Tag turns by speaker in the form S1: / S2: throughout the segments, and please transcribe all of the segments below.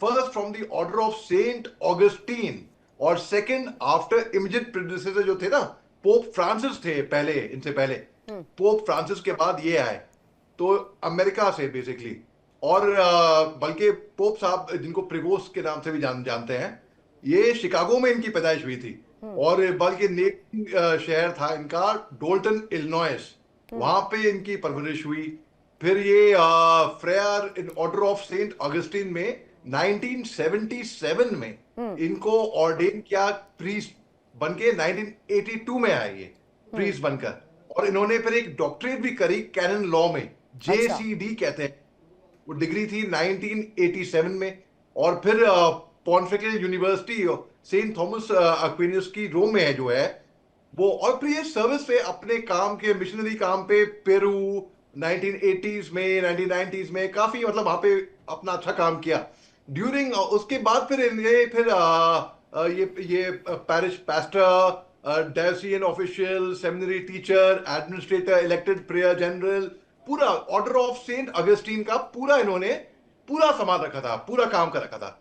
S1: First from the order of Saint Augustine, और second after immediate predecessor जो थे ना, पोप फ्रांसिस थे पहले, इनसे पहले पोप फ्रांसिस के बाद ये आए, तो अमेरिका से बेसिकली। और बल्कि पोप साहब जिनको प्रिवोस के नाम से भी जानते हैं, ये शिकागो में इनकी पैदाइश हुई थी। और बल्कि नेटिव शहर था इनका डोल्टन इलिनॉइस, वहां पे इनकी परवरिश हुई। फिर ये friar in order of Saint Augustine में 1977 में इनको ऑर्डेन किया प्रीस्ट बनके, 1982 में आए ये प्रीस्ट बनकर। और इन्होंने फिर एक डॉक्टरेट भी करी कैनन लॉ में,
S2: अच्छा।
S1: JCD कहते हैं, वो डिग्री थी 1987 में। और फिर पॉन्टिफिकल यूनिवर्सिटी सेंट थॉमस अक्विनियस की रोम में है जो है वो। और फिर ये सर्विस पे अपने काम के, मिशनरी काम पे पेरू 1980s में 1990s में काफी, मतलब वहां पे अपना अच्छा काम किया ड्यूरिंग। उसके बाद फिर ये फिर ये parish pastor, diocesan official, seminary teacher, administrator, elected prior general, पूरा ऑर्डर ऑफ सेंट अगस्टीन का पूरा इन्होंने पूरा संभाल रखा था, पूरा काम कर रखा था।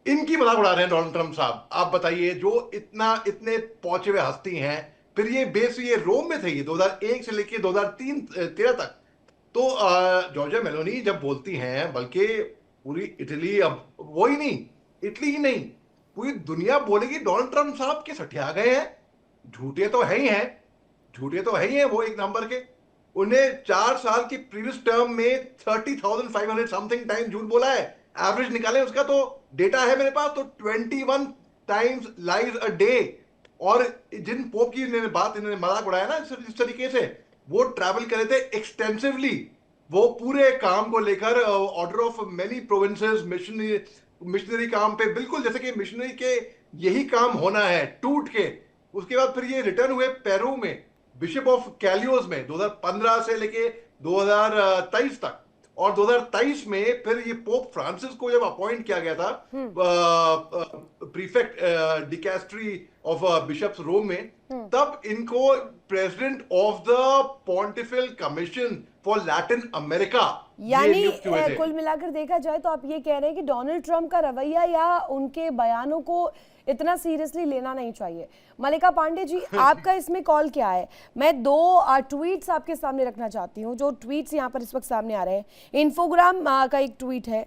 S1: इनकी मजाक उड़ा रहे हैं डोनाल्ड ट्रंप साहब। आप बताइए, जो इतने पहुंचे हुए हस्ती हैं, फिर ये बेस ये रोम में थे, ये 2001 से लेके 2013 तक। तो जॉर्जिया मेलोनी जब बोलती हैं, बल्कि पूरी इटली, अब वो ही नहीं, इटली ही नहीं, पूरी दुनिया बोलेगी डोनाल्ड ट्रंप साहब के सठिया गए हैं। झूठे तो है ही हैं, झूठे तो है ही हैं वो एक नंबर के। उन्हें 4 साल की प्रीवियस टर्म में 30,500 समथिंग टाइम झूठ बोला है। एवरेज निकालें उसका तो डेटा है मेरे पास, तो 21 टाइम्स लाइज अ डे। और जिन पोप की बात इन्होंने मजाक उड़ाया ना इस तरीके से, वो ट्रैवल करे थे एक्सटेंसिवली, वो पूरे काम को लेकर order of many provinces, missionary काम पे, बिल्कुल जैसे कि मिशनरी के यही काम होना है टूट के। उसके बाद फिर ये रिटर्न हुए पेरू में, बिशप ऑफ कैलियोस में 2015 से लेके 2023 तक। और 2023 में फिर ये पोप फ्रांसिस को जब अपॉइंट किया गया था प्रीफेक्ट डिकैस्ट्री ऑफ बिशप्स रोम में, तब इनको president of the pontifical commission for Latin America ये
S2: यानी
S1: नियुक्त हुए थे।
S2: कुल मिलाकर देखा जाए तो आप ये कह रहे हैं कि डोनाल्ड ट्रंप का रवैया या उनके बयानों को इतना सीरियसली लेना नहीं चाहिए। मलिका पांडे जी, आपका इसमें कॉल क्या है? मैं दो ट्वीट्स आपके सामने रखना चाहती हूँ, जो ट्वीट्स यहाँ पर इस वक्त सामने आ रहे हैं। इन्फोग्राम का एक ट्वीट है,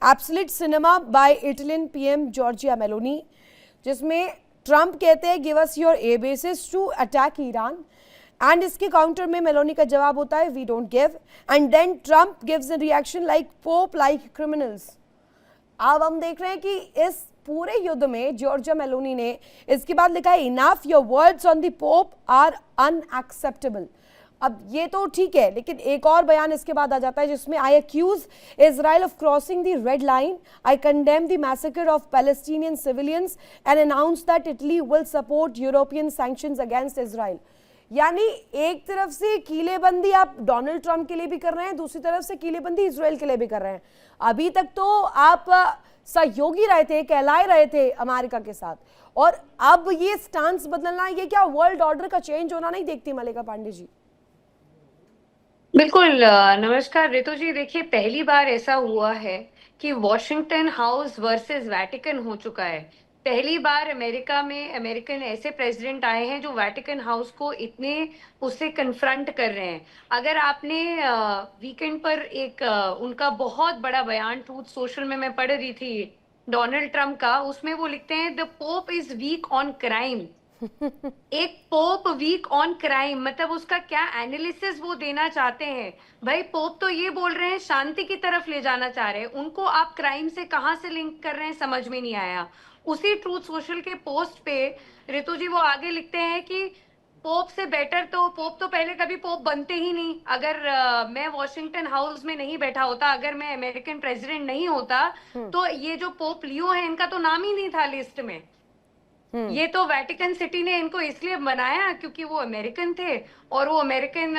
S2: absolute cinema by Italian PM Giorgia Meloni, जिसमें ट्रंप कहते हैं give us your air bases to attack Iran, and इसके काउंटर में मेलोनी का जवाब होता है we don't give, and then Trump gives a reaction like pope like criminals. अब हम देख रहे हैं कि इस पूरे युद्ध में जॉर्जिया मेलोनी ने इसके बाद लिखा है enough your words on the pope are unacceptable. अब ये तो ठीक है, लेकिन एक और बयान इसके बाद आ जाता है जिसमें I accuse Israel of crossing the red line, I condemn the massacre of Palestinian civilians and announce that Italy will support European sanctions against Israel. यानी एक तरफ से कीलेबंदी आप डोनाल्ड ट्रंप के लिए भी कर रहे हैं, दूसरी तरफ से कीलेबंदी इजराइल के लिए भी कर रहे हैं। अभी तक तो आप सहयोगी रहे थे, कहलाए रहे थे अमेरिका के साथ, और अब ये स्टांस बदलना, ये क्या वर्ल्ड ऑर्डर का चेंज होना नहीं देखती मलिका पांडे जी?
S3: बिल्कुल। नमस्कार रितु जी। देखिए, पहली बार ऐसा हुआ है कि वॉशिंगटन हाउस वर्सेस वेटिकन हो चुका है। पहली बार अमेरिका में अमेरिकन ऐसे प्रेसिडेंट आए हैं जो वेटिकन हाउस को इतने उससे कन्फ्रंट कर रहे हैं। अगर आपने वीकेंड पर एक उनका बहुत बड़ा बयान ट्रूथ सोशल में मैं पढ़ रही थी डोनाल्ड ट्रंप का, उसमें वो लिखते हैं the pope is weak on crime. एक पोप वीक ऑन क्राइम, मतलब उसका क्या एनालिसिस वो देना चाहते हैं। भाई, पोप तो ये बोल रहे हैं शांति की तरफ ले जाना चाह रहे हैं, उनको आप क्राइम से कहां से लिंक कर रहे हैं समझ में नहीं आया। उसी ट्रूथ सोशल के पोस्ट पे रितु जी वो आगे लिखते हैं कि पोप से बेटर तो पोप तो पहले कभी पोप बनते ही नहीं। अगर मैं वॉशिंगटन हाउस में नहीं बैठा होता, अगर मैं अमेरिकन प्रेसिडेंट नहीं होता, तो ये जो पोप लियो है इनका तो नाम ही नहीं था लिस्ट में। ये तो वेटिकन सिटी ने इनको इसलिए बनाया क्योंकि वो अमेरिकन थे, और वो अमेरिकन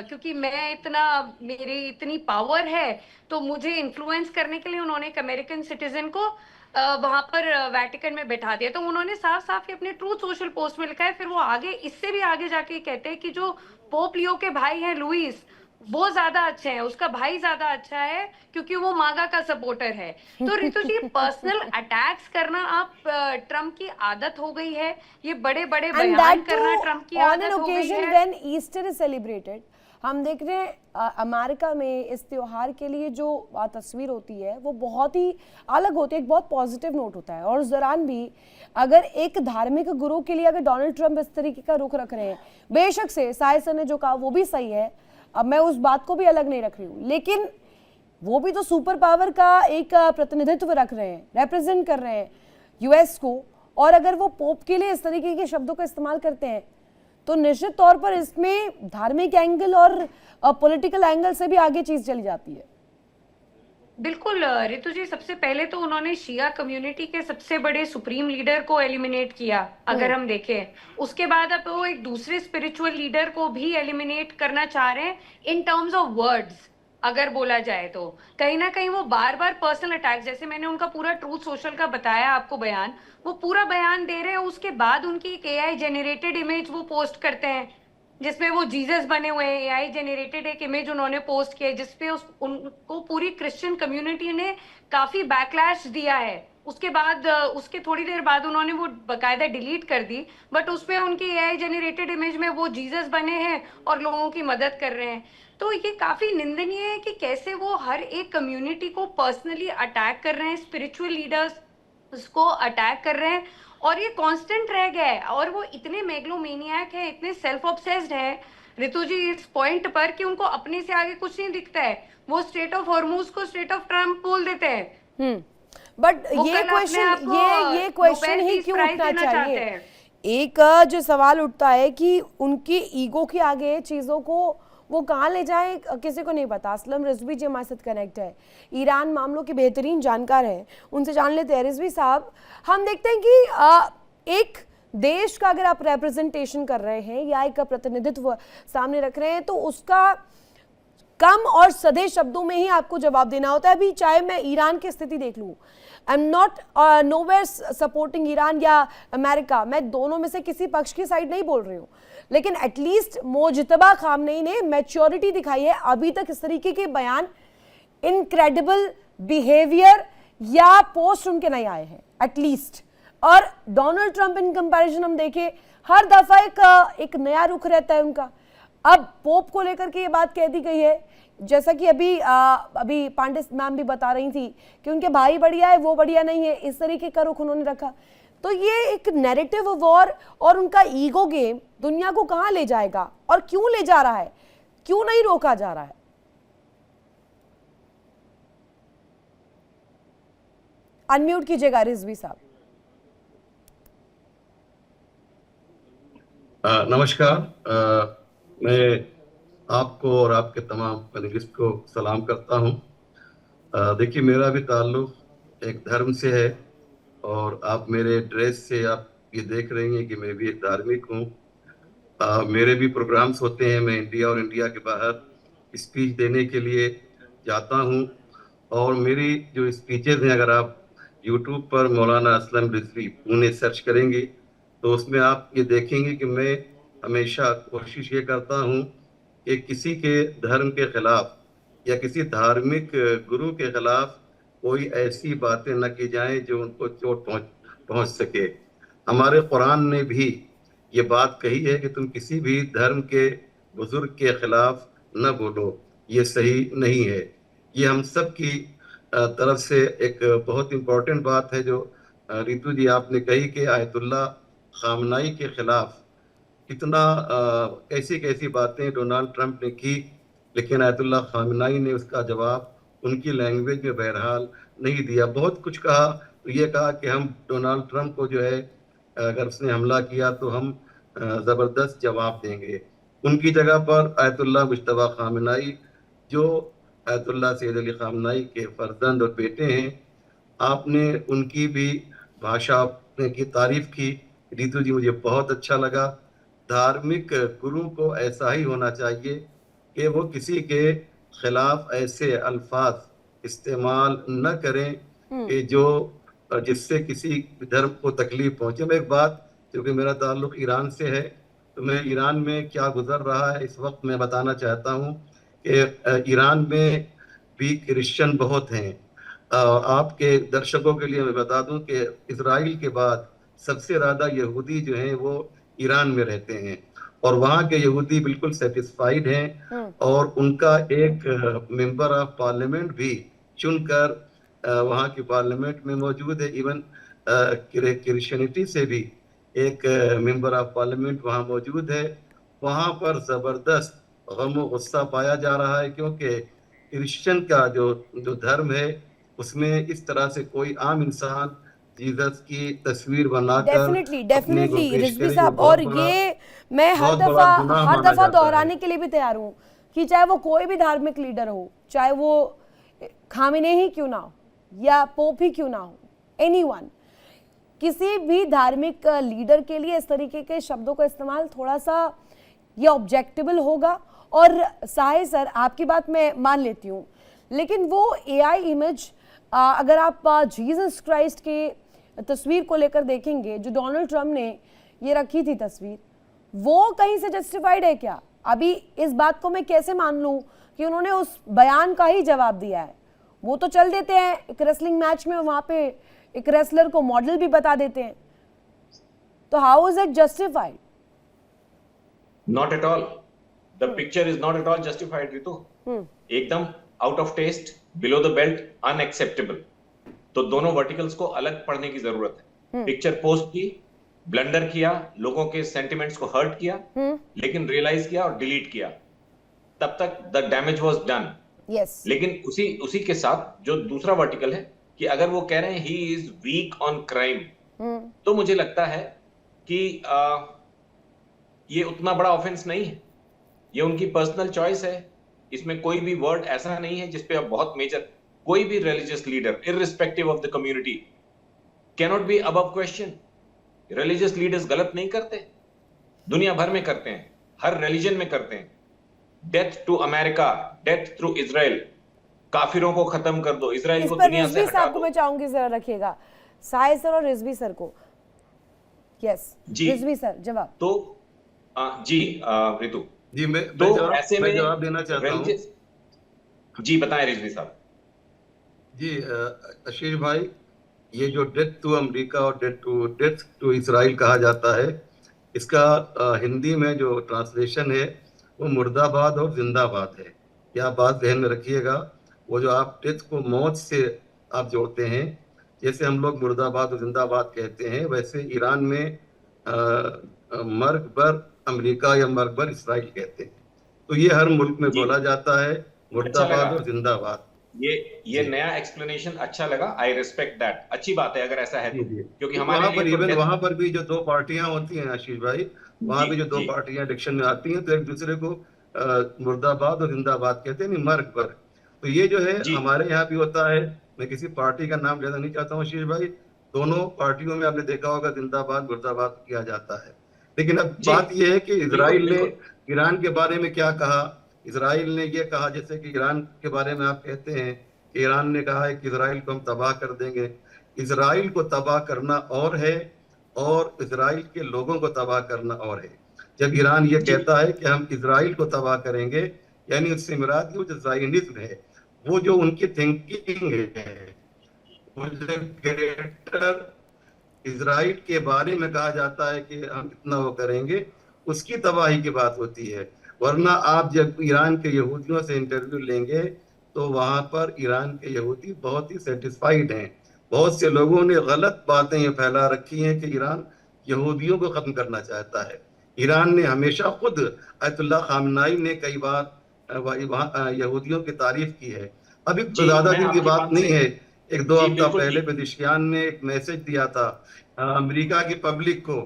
S3: क्योंकि मैं इतना, मेरी इतनी पावर है, तो मुझे इन्फ्लुएंस करने के लिए उन्होंने एक अमेरिकन सिटीजन को वहां पर वेटिकन में बैठा दिया। तो उन्होंने साफ साफ अपने ट्रूथ सोशल पोस्ट में लिखा है। फिर वो आगे, इससे भी आगे जाके कहते हैं कि जो पोप लियो के भाई हैं लुइस, वो ज्यादा अच्छे हैं, उसका भाई ज्यादा अच्छा है क्योंकि वो मागा का सपोर्टर है। तो रितु जी, पर्सनल अटैक्स करना आप ट्रम्प की आदत हो गई है, ये बड़े बड़े
S2: एंड
S3: बयान
S2: दैट टू
S3: करना ट्रम्प की
S2: ऑन एन
S3: आदत हो गई
S2: ओकेजन
S3: है।
S2: When Easter is celebrated. हम देख रहे हैं अमेरिका में इस त्योहार के लिए जो तस्वीर होती है वो बहुत ही अलग होती है, एक बहुत पॉजिटिव नोट होता है। और उस दौरान भी अगर एक धार्मिक गुरु के लिए अगर डोनाल्ड ट्रंप इस तरीके का रुख रख रहे हैं, बेशक से साय सर ने जो कहा वो भी सही है, अब मैं उस बात को भी अलग नहीं रख रही हूँ, लेकिन वो भी तो सुपर पावर का एक प्रतिनिधित्व रख रहे हैं, रिप्रेजेंट कर रहे हैं यूएस को। और अगर वो पोप के लिए इस तरीके के शब्दों का इस्तेमाल करते हैं तो निश्चित तौर पर इसमें धार्मिक एंगल और पॉलिटिकल एंगल से भी आगे चीज चली जाती है।
S3: बिल्कुल रितु जी, सबसे पहले तो उन्होंने शिया कम्युनिटी के सबसे बड़े सुप्रीम लीडर को एलिमिनेट किया, अगर हम देखें। उसके बाद अब वो एक दूसरे स्पिरिचुअल लीडर को भी एलिमिनेट करना चाह रहे हैं इन टर्म्स ऑफ वर्ड्स। अगर बोला जाए तो कहीं ना कहीं वो बार बार पर्सनल अटैक, जैसे मैंने उनका पूरा ट्रूथ सोशल का बताया आपको बयान, वो पूरा बयान दे रहे हैं, उसके बाद उनकी एक एआई जेनरेटेड इमेज वो पोस्ट करते हैं जिसमें वो जीसस बने हुए हैं। एआई जेनरेटेड एक इमेज उन्होंने पोस्ट किया जिसपे उनको पूरी क्रिश्चियन कम्युनिटी ने काफी बैकलैश दिया है। उसके बाद उसके थोड़ी देर बाद उन्होंने वो बकायदा डिलीट कर दी, बट उसपे उनकी एआई जेनरेटेड इमेज में वो जीसस बने हैं और लोगों की मदद कर रहे हैं। तो ये काफी निंदनीय है कि कैसे वो हर एक कम्युनिटी को पर्सनली अटैक कर रहे हैं, स्पिरिचुअल लीडर्स उसको अटैक कर रहे हैं, और ये कांस्टेंट रह गया है। और वो इतने मेगलोमेनियक है, इतने सेल्फ ऑब्सेस्ड है ऋतु जी इस पॉइंट पर कि उनको अपने से आगे कुछ नहीं दिखता है। वो स्टेट ऑफ हॉर्मूज को स्टेट ऑफ ट्रम्प बोल देते हैं।
S2: बट
S3: वो
S2: ये
S3: कल अपने आप
S2: क्वेश्चन
S3: को
S2: ये क्वेश्चन
S3: नोबेल
S2: ही
S3: पीस
S2: क्यों
S3: प्राइज
S2: उठना
S3: देना चाहते
S2: चाहिए?
S3: हैं।
S2: एक जो सवाल उठता है कि उनके ईगो के आगे चीजों को वो कहाँ ले जाए, किसी को नहीं पता। असलम रिजवी जी हमारे साथ कनेक्ट है, ईरान मामलों के बेहतरीन जानकार हैं, उनसे जान लेते हैं। रिजवी साहब, हम देखते हैं कि एक देश का अगर आप रिप्रेजेंटेशन कर रहे हैं या एक प्रतिनिधित्व सामने रख रहे हैं तो उसका कम और सधे शब्दों में ही आपको जवाब देना होता है। अभी चाहे मैं ईरान की स्थिति देख लूं, I am not nowhere supporting Iran या अमेरिका, मैं दोनों में से किसी पक्ष की साइड नहीं बोल रही हूं, लेकिन एटलीस्ट मोजतबा खामनेई ने मैच्योरिटी दिखाई है। अभी तक इस तरीके के बयान, इनक्रेडिबल बिहेवियर या पोस्ट उनके नहीं आए हैं एटलीस्ट। और डोनाल्ड ट्रंप इन कंपैरिजन हम देखें, हर दफा एक नया रुख रहता है उनका। अब पोप को लेकर के ये बात कह दी गई है, जैसा कि अभी पांडे मैम भी बता रही थी कि उनके भाई बढ़िया है, वो बढ़िया नहीं है, इस तरीके का रुख उन्होंने रखा। तो ये एक नैरेटिव वॉर और उनका ईगो गेम दुनिया को कहां ले जाएगा और क्यों ले जा रहा है, क्यों नहीं रोका जा रहा है? अनम्यूट कीजिएगा रिजवी साहब।
S4: नमस्कार। मैं आपको और आपके तमाम पैनलिस्ट को सलाम करता हूं। देखिए, मेरा भी ताल्लुक एक धर्म से है और आप मेरे ड्रेस से आप ये देख रही हैं कि मैं भी एक धार्मिक हूं। मेरे भी प्रोग्राम्स होते हैं, मैं इंडिया और इंडिया के बाहर स्पीच देने के लिए जाता हूं। और मेरी जो स्पीचेज हैं, अगर आप यूट्यूब पर मौलाना असलम रिजवी पुणे सर्च करेंगे तो उसमें आप ये देखेंगे कि मैं हमेशा कोशिश ये करता हूँ कि किसी के धर्म के खिलाफ या किसी धार्मिक गुरु के खिलाफ कोई ऐसी बातें न की जाएं जो उनको चोट पहुंच सके। हमारे कुरान ने भी ये बात कही है कि तुम किसी भी धर्म के बुजुर्ग के खिलाफ न बोलो, ये सही नहीं है। ये हम सब की तरफ से एक बहुत इम्पोर्टेंट बात है जो रितु जी आपने कही कि आयतुल्लाह खामनाई के खिलाफ कितना कैसी कैसी बातें डोनाल्ड ट्रंप ने की, लेकिन आयतुल्लाह खामनाई ने उसका जवाब उनकी लैंग्वेज में बहरहाल नहीं दिया। बहुत कुछ कहा, तो ये कहा कि हम डोनाल्ड ट्रंप को जो है अगर उसने हमला किया तो हम ज़बरदस्त जवाब देंगे। उनकी जगह पर आयतुल्लाह मुज्तबा खामनाई, जो आयतुल्लाह सैयद अली खामनाई के फर्जंद और बेटे हैं, आपने उनकी भी भाषा की तारीफ की। रितु जी, मुझे बहुत अच्छा लगा। धार्मिक गुरु को ऐसा ही होना चाहिए कि वो किसी के खिलाफ ऐसे अल्फाज इस्तेमाल न करें कि जो जिससे किसी धर्म को तकलीफ पहुंचे। मैं एक बात, क्योंकि मेरा ताल्लुक ईरान से है, तो मैं ईरान में क्या गुजर रहा है इस वक्त मैं बताना चाहता हूं कि ईरान में भी क्रिश्चियन बहुत हैं। आपके दर्शकों के लिए मैं बता दूं कि इजराइल के बाद सबसे ज्यादा यहूदी जो हैं वो ईरान में रहते हैं, और वहाँ के यहूदी बिल्कुल सेटिस्फाइड हैं, और उनका एक मेंबर ऑफ पार्लियामेंट भी चुनकर वहाँ की पार्लियामेंट में मौजूद है। इवन क्रिश्चियनिटी से भी एक मेंबर ऑफ पार्लियामेंट वहाँ मौजूद है। वहाँ पर जबरदस्त गम और गुस्सा पाया जा रहा है, क्योंकि क्रिश्चियन का जो जो धर्म है उसमें इस तरह से कोई आम इंसान जीसस की तस्वीर बनाकर
S2: डेफिनेटली
S4: अपने को
S2: डेफिनेटली
S4: पेश
S2: रिजवी
S4: करे, ये
S2: साहब, और ये मैं
S4: बहुत बड़ा गुनाह
S2: हर
S4: माना
S2: दफा
S4: जाता है।
S2: दोहराने के लिए भी तैयार हूँ कि चाहे वो कोई भी धार्मिक लीडर हो, चाहे वो खामिने ही क्यों ना हो या पोप ही क्यों ना हो, एनीवन, किसी भी धार्मिक लीडर के लिए इस तरीके के शब्दों का इस्तेमाल थोड़ा सा ये ऑब्जेक्टेबल होगा। और साहिर सर, आपकी बात मैं मान लेती हूँ, लेकिन वो एआई इमेज अगर आप जीसस क्राइस्ट के तस्वीर को लेकर देखेंगे, जो डोनाल्ड ट्रम्प ने ये रखी थी तस्वीर, वो कहीं से जस्टिफाइड है क्या? अभी इस बात को मैं कैसे मान लूं कि उन्होंने उस बयान का ही जवाब दिया है? वो तो चल देते हैं एक रेसलिंग मैच में, वहां पे एक रेसलर को मॉडल भी बता देते हैं, तो how is it justified?
S5: Not at all. The picture is not at all justified, Ritu. एकदम out of taste, below the belt, unacceptable. तो दोनों वर्टिकल्स को अलग पढ़ने की जरूरत है। पिक्चर पोस्ट की, ब्लंडर किया, लोगों के सेंटिमेंट्स को हर्ट किया, लेकिन रियलाइज किया और डिलीट किया, तब तक the damage was done.
S2: Yes,
S5: लेकिन उसी के साथ जो दूसरा वर्टिकल है कि अगर वो कह रहे हैं he is weak on crime, तो मुझे लगता है कि ये उतना बड़ा ऑफेंस नहीं है, ये उनकी पर्सनल चॉइस है। इसमें कोई भी वर्ड ऐसा नहीं है जिसपे अब बहुत मेजर, कोई भी religious leader irrespective of the community can not be above question. Religious leaders गलत नहीं करते, दुनिया भर में करते हैं, हर रिलीजन में करते हैं। Death to America, death through Israel, काफिरों को खत्म कर दो, इजराइल
S2: इस
S5: को
S2: पर
S5: दुनिया से
S2: रिजवी
S5: हटा
S2: साहब को
S5: दो।
S2: मैं चाहूंगी जरा रखिएगा, साहिर सर और रिजवी सर को। यस
S5: जी।
S2: रिजवी सर जवाब।
S5: तो जी ऋतु,
S4: जी मैं
S5: ऐसे में
S4: जवाब देना चाहता हूँ।
S5: जी बताएं रिजवी साहब।
S4: जी आशीष भाई, ये जो डेथ टू अमेरिका और डेथ टू इजराइल कहा जाता है, इसका हिंदी में जो ट्रांसलेशन है वो मुर्दाबाद और जिंदाबाद है। यह बात ध्यान में रखिएगा। वो जो आप डेथ को मौत से आप जोड़ते हैं, जैसे हम लोग मुर्दाबाद और जिंदाबाद कहते हैं, वैसे ईरान में मर्ग बर अमेरिका या मर्ग बर इसराइल कहते हैं। तो ये हर मुल्क में बोला जाता है, मुर्दाबाद और जिंदाबाद।
S5: ये नया एक्सप्लेनेशन अच्छा लगा, आई रिस्पेक्ट दैट, अच्छी बात है अगर ऐसा है तो, क्योंकि हमारे
S4: वहाँ पर भी जो दो पार्टियां होती हैं आशीष भाई, वहाँ भी जो दो पार्टियां इलेक्शन में आती हैं तो एक दूसरे को मुर्दाबाद और जिंदाबाद कहते हैं, नहीं मर्ग पर। तो ये जो है हमारे यहाँ भी होता है। मैं किसी पार्टी का नाम लेना नहीं चाहता हूँ आशीष भाई, दोनों पार्टियों में आपने देखा होगा जिंदाबाद मुर्दाबाद किया जाता है। लेकिन अब बात यह है कि इजराइल ने ईरान के बारे में क्या कहा। इजराइल ने ये कहा, जैसे कि ईरान के बारे में आप कहते हैं कि ईरान ने कहा है कि इजराइल को हम तबाह कर देंगे। इजराइल को तबाह करना और है, और इजराइल के लोगों को तबाह करना और है। जब ईरान ये कहता है कि हम इजराइल को तबाह करेंगे, यानी उससे मुराद वो जो ज़ायनिज़्म है, वो जो उनकी थिंकिंग है, वो जो ग्रेटर इजराइल के बारे में कहा जाता है कि हम इतना वो करेंगे, उसकी तबाही की बात होती है। वरना आप जब ईरान के यहूदियों से इंटरव्यू लेंगे तो वहां पर ईरान के यहूदी बहुत ही सेटिस्फाइड हैं। बहुत से लोगों ने गलत बातें ये फैला रखी हैं कि ईरान यहूदियों को खत्म करना चाहता है। ईरान ने हमेशा, खुद अयतुल्लाह खामनाई ने कई बार यहूदियों की तारीफ की है। अभी ज्यादा दिन की बात नहीं है, एक दो हफ्ता पहले पेजिशियान ने एक मैसेज दिया था अमेरिका की पब्लिक को,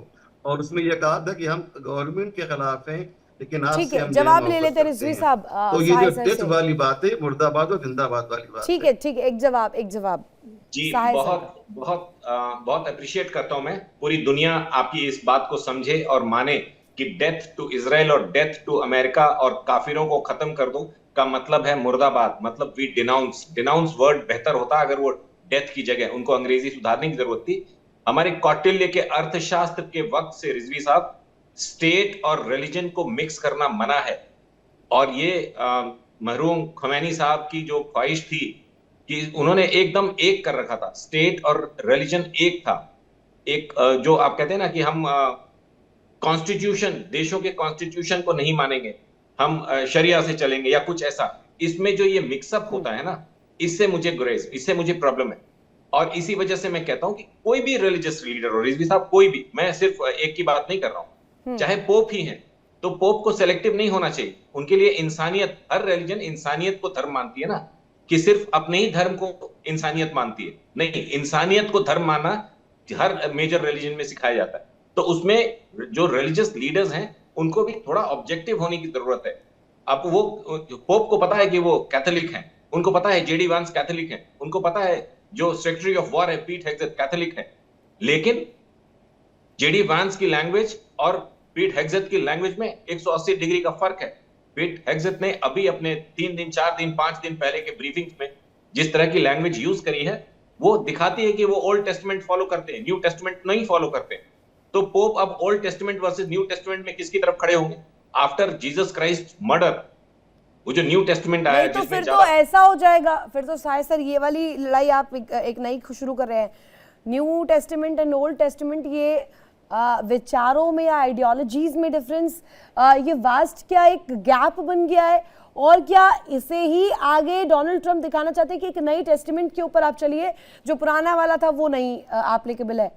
S4: और उसमें यह कहा था कि हम गवर्नमेंट के खिलाफ हैं, लेकिन
S2: ठीक है, जवाब ले लेते रिजवी साहब।
S4: तो ये जो डेथ वाली बात है, मुर्दाबाद और जिंदाबाद वाली बात,
S2: ठीक है, ठीक है, एक जवाब
S5: जी। बहुत अप्रिशिएट करता हूं मैं, पूरी दुनिया आपकी इस बात को समझे और माने कि डेथ टू इजराइल और डेथ टू अमेरिका और काफिरों को खत्म कर दो का मतलब है मुर्दाबाद, मतलब वी डिनाउंस वर्ड बेहतर होता अगर वो डेथ की जगह, उनको अंग्रेजी सुधारने की जरूरत थी। हमारे कौटिल्य के अर्थशास्त्र के वक्त से रिजवी साहब, स्टेट और रिलीजन को मिक्स करना मना है, और ये मरहूम खमैनी साहब की जो ख्वाहिश थी कि उन्होंने एकदम एक कर रखा था, स्टेट और रिलीजन एक था। एक जो आप कहते हैं ना कि हम कॉन्स्टिट्यूशन, देशों के कॉन्स्टिट्यूशन को नहीं मानेंगे, हम शरिया से चलेंगे या कुछ ऐसा, इसमें जो ये मिक्सअप होता है ना, इससे मुझे गुरेज, इससे मुझे प्रॉब्लम है। और इसी वजह से मैं कहता हूं कि कोई भी रिलीजियस लीडर हो, रिजवी साहब कोई भी, मैं सिर्फ एक की बात नहीं कर रहा हूं, चाहे पोप ही हैं, तो पोप को सेलेक्टिव नहीं होना चाहिए। उनके लिए इंसानियत, हर रिलीजन इंसानियत को धर्म मानती है ना, कि सिर्फ अपने ही धर्म को इंसानियत मानती है, नहीं, इंसानियत को धर्म मानना हर मेजर रिलीजन में सिखाया जाता है। तो उसमें जो रिलीजियस लीडर्स हैं उनको भी थोड़ा ऑब्जेक्टिव होने की जरूरत है। अब वो पोप को पता है कि वो कैथोलिक हैं, उनको पता है जेडी वांस कैथोलिक हैं, उनको पता है जो सेक्रेटरी ऑफ वॉर है पीट हेग्सेथ कैथोलिक है, लेकिन जेडी वांस की लैंग्वेज और पीट हेग्सेथ की लैंग्वेज में 180 डिग्री का फर्क है। पीट हेग्सेथ ने अभी अपने 3 दिन 4 दिन 5 दिन पहले के ब्रीफिंग्स में जिस तरह की लैंग्वेज यूज करी है, वो दिखाती है कि वो ओल्ड टेस्टमेंट फॉलो करते हैं, न्यू टेस्टमेंट नहीं फॉलो करते। तो पोप अब old testament versus new testament में किसकी तरफ खड़े होंगे? आफ्टर जीसस क्राइस्ट मर्डर, वो जो न्यू टेस्टमेंट आया
S2: नहीं, तो फिर तो ऐसा हो जाएगा, फिर तो शायद सर ये वाली लड़ाई आप एक नई शुरू कर रहे हैं। New testament and old testament, ये विचारों में या आइडियोलॉजीज में डिफरेंस, ये वास्ट क्या एक गैप बन गया है? और क्या इसे ही आगे डोनाल्ड ट्रंप दिखाना चाहते हैं कि एक नई टेस्टामेंट के ऊपर आप चलिए, जो पुराना वाला था वो नहीं एप्लीकेबल है?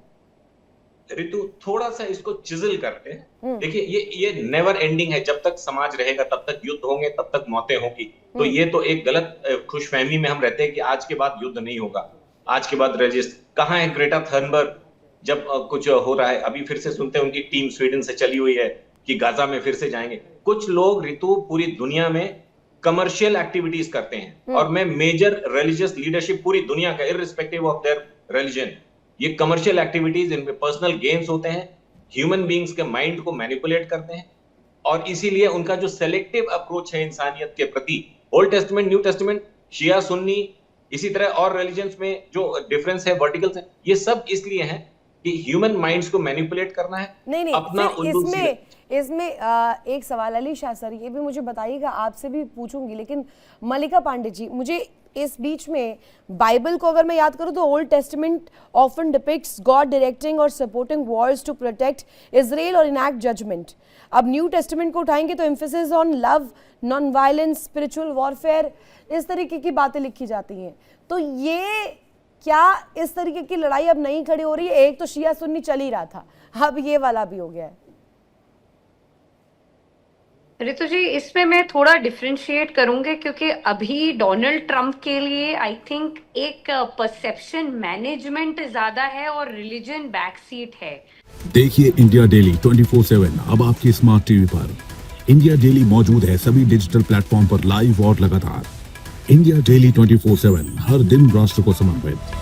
S5: ऋतु, थोड़ा सा इसको चिजल करते हैं। देखिए, ये नेवर एंडिंग है, जब तक समाज रहेगा तब तक युद्ध होंगे, तब तक मौतें होंगी। तो ये तो एक गलत खुशफहमी में हम रहते हैं कि आज के बाद युद्ध नहीं होगा, आज के बाद रजिस्ट। कहाँ है ग्रेटा थर्नबर्ग जब कुछ हो रहा है? अभी फिर से सुनते हैं उनकी टीम स्वीडन से चली हुई है कि गाजा में फिर से जाएंगे। कुछ लोग ऋतु पूरी दुनिया में कमर्शियल एक्टिविटीज करते हैं, और मैं मेजर रिलीजियस लीडरशिप पूरी दुनिया का, इररिस्पेक्टिव ऑफ देयर रिलीजन, ये कमर्शियल एक्टिविटीज, इनमें पर्सनल गेम्स होते हैं, ह्यूमन बीइंग्स के माइंड को मैनिपुलेट करते हैं, और इसीलिए उनका जो सेलेक्टिव अप्रोच है इंसानियत के प्रति, ओल्ड टेस्टामेंट न्यू टेस्टामेंट, शिया सुन्नी, इसी तरह और रिलीजन्स में जो डिफरेंस है, वर्टिकल्स है, ये सब इसलिए है कि ह्यूमन माइंड्स को मैनिपुलेट करना है।
S2: नहीं,
S5: अपना
S2: इसमें एक सवाल, अली शाह सर, ये भी मुझे बताइएगा, आपसे भी पूछूंगी, लेकिन मलिका पांडे जी, मुझे इस बीच में बाइबल को अगर मैं याद करूं तो old testament often depicts God directing और supporting wars to protect Israel और इनैक्ट जजमेंट। अब न्यू टेस्टामेंट को उठाएंगे तो emphasis on love, non violence, spiritual warfare, इस तरीके की बातें लिखी जाती हैं। तो ये क्या इस तरीके की लड़ाई अब नहीं खड़ी हो रही है? एक तो शिया सुन्नी चल ही रहा था, अब ये वाला भी हो गया है।
S3: ऋतु जी, इसमें मैं थोड़ा डिफरेंशिएट करूंगी, क्योंकि अभी डोनाल्ड ट्रंप के लिए आई थिंक एक परसेप्शन मैनेजमेंट ज्यादा है और रिलीजन बैक सीट है।
S6: देखिए इंडिया डेली 24/7 अब आपकी स्मार्ट टीवी पर। इंडिया डेली मौजूद है सभी डिजिटल प्लेटफॉर्म पर लाइव और लगातार। इंडिया डेली 24/7 हर दिन राष्ट्र को समर्पित।